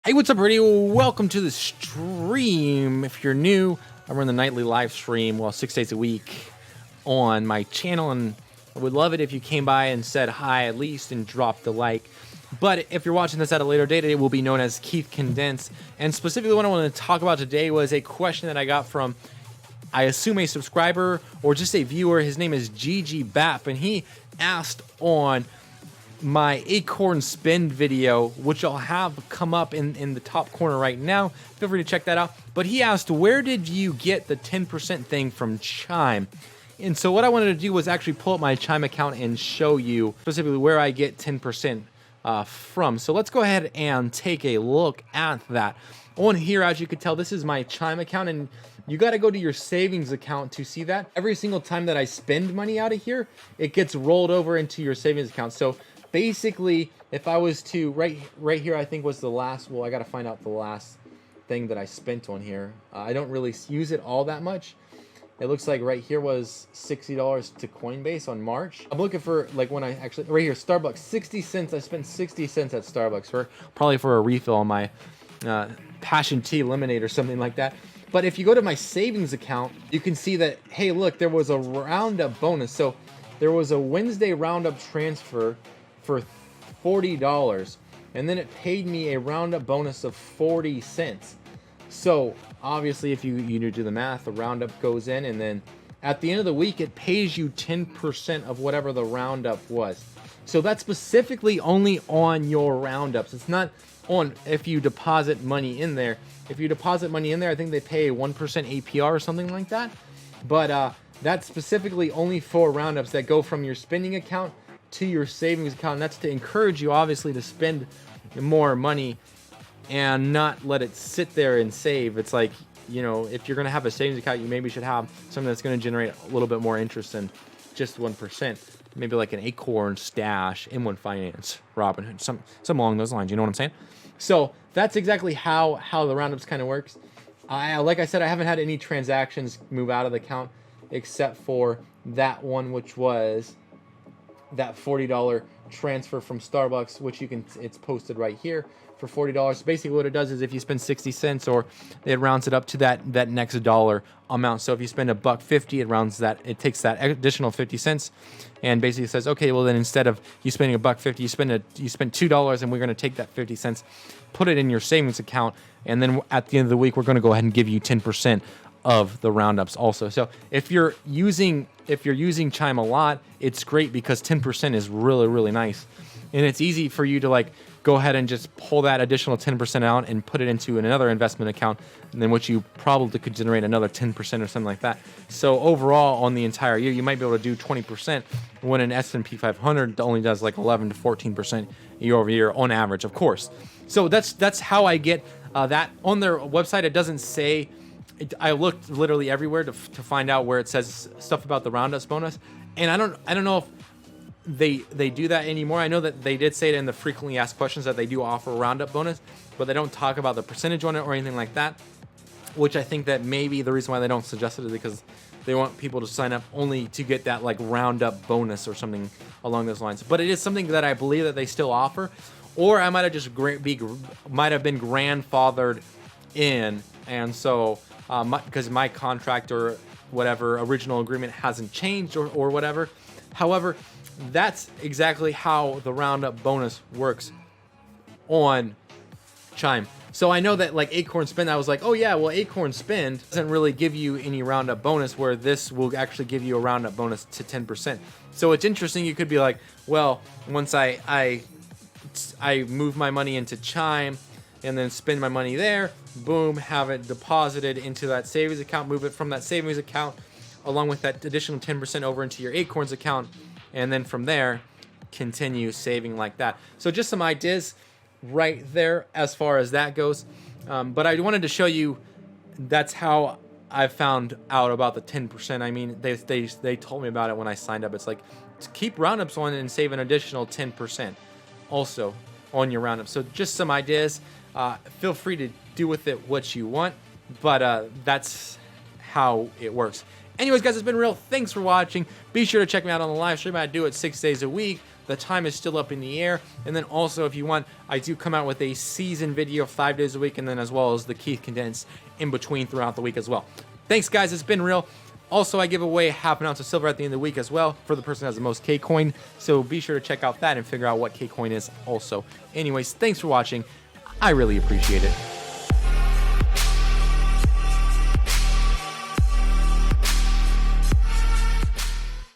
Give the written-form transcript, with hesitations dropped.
Hey, what's up, everybody? Welcome to the stream. If you're new, I run the nightly live stream, 6 days a week on my channel, and I would love it if you came by and said hi at least and dropped a like. But if you're watching this at a later date, it will be known as Keith Condensed. And specifically what I want to talk about today was a question that I got from, I assume, a subscriber or just a viewer. His name is GG Bap, and he asked on my Acorn spend video, which I'll have come up in the top corner right now. Feel free to check that out. But he asked, where did you get the 10% thing from Chime? And so what I wanted to do was actually pull up my Chime account and show you specifically where I get 10% from. So let's go ahead and take a look at that. On here, as you can tell, this is my Chime account, and you got to go to your savings account to see that. Every single time that I spend money out of here, it gets rolled over into your savings account. So basically, if I was to, right here, I think was the last, I got to find out the last thing that I spent on here. I don't really use it all that much. It looks like right here was $60 to Coinbase on March. I'm looking for, like, when I actually, right here, Starbucks, 60 cents. I spent 60 cents at Starbucks probably for a refill on my passion tea lemonade or something like that. But if you go to my savings account, you can see that, hey, look, there was a roundup bonus. So there was a Wednesday roundup transfer for $40, and then it paid me a roundup bonus of 40 cents. So obviously, if you do the math, the roundup goes in, and then at the end of the week, it pays you 10% of whatever the roundup was. So that's specifically only on your roundups. It's not on if you deposit money in there. If you deposit money in there, I think they pay a 1% APR or something like that. But that's specifically only for roundups that go from your spending account to your savings account. And that's to encourage you, obviously, to spend more money and not let it sit there and save. It's like, you know, if you're going to have a savings account, you maybe should have something that's going to generate a little bit more interest than just 1%. Maybe like an Acorn Stash, M1 Finance, Robinhood, some along those lines. You know what I'm saying? So that's exactly how the roundups kind of works. Like I said, I haven't had any transactions move out of the account except for that one, which was that $40 transfer from Starbucks, which it's posted right here for $40. Basically what it does is if you spend 60 cents, or it rounds it up to that next dollar amount. So if you spend $1.50, it takes that additional 50 cents and basically says, okay, well then instead of you spending $1.50, you spend $2, and we're going to take that 50 cents, put it in your savings account, and then at the end of the week, we're going to go ahead and give you 10% of the roundups also. So if you're using Chime a lot, it's great because 10% is really, really nice. And it's easy for you to like go ahead and just pull that additional 10% out and put it into another investment account, and then which you probably could generate another 10% or something like that. So overall, on the entire year, you might be able to do 20% when an S&P 500 only does like 11 to 14% year over year on average, of course. So that's how I get that. On their website, it doesn't say. I looked literally everywhere to find out where it says stuff about the roundups bonus, and I don't know if they do that anymore. I know that they did say it in the frequently asked questions that they do offer a roundup bonus, but they don't talk about the percentage on it or anything like that, which I think that maybe the reason why they don't suggest it is because they want people to sign up only to get that like roundup bonus or something along those lines. But it is something that I believe that they still offer, or I might have just might have been grandfathered in, and so because my contract or whatever original agreement hasn't changed or whatever. However, that's exactly how the roundup bonus works on Chime. So I know that like Acorn Spend, I was like, oh yeah, well Acorn Spend doesn't really give you any roundup bonus, where this will actually give you a roundup bonus to 10%. So it's interesting. You could be like, well, once I move my money into Chime and then spend my money there, boom, have it deposited into that savings account, move it from that savings account along with that additional 10% over into your Acorns account, and then from there continue saving like that. So just some ideas right there as far as that goes. But I wanted to show you that's how I found out about the 10%. I mean, they told me about it when I signed up. It's like, to keep roundups on and save an additional 10% also on your roundup. So just some ideas. Feel free to do with it what you want, but that's how it works. Anyways, guys, it's been real. Thanks for watching. Be sure to check me out on the live stream. I do it 6 days a week. The time is still up in the air. And then also, if you want, I do come out with a season video 5 days a week, and then as well as the Keith Condensed in between throughout the week as well. Thanks, guys. It's been real. Also, I give away half an ounce of silver at the end of the week as well for the person who has the most K-Coin. So be sure to check out that and figure out what K-Coin is also. Anyways, thanks for watching. I really appreciate it.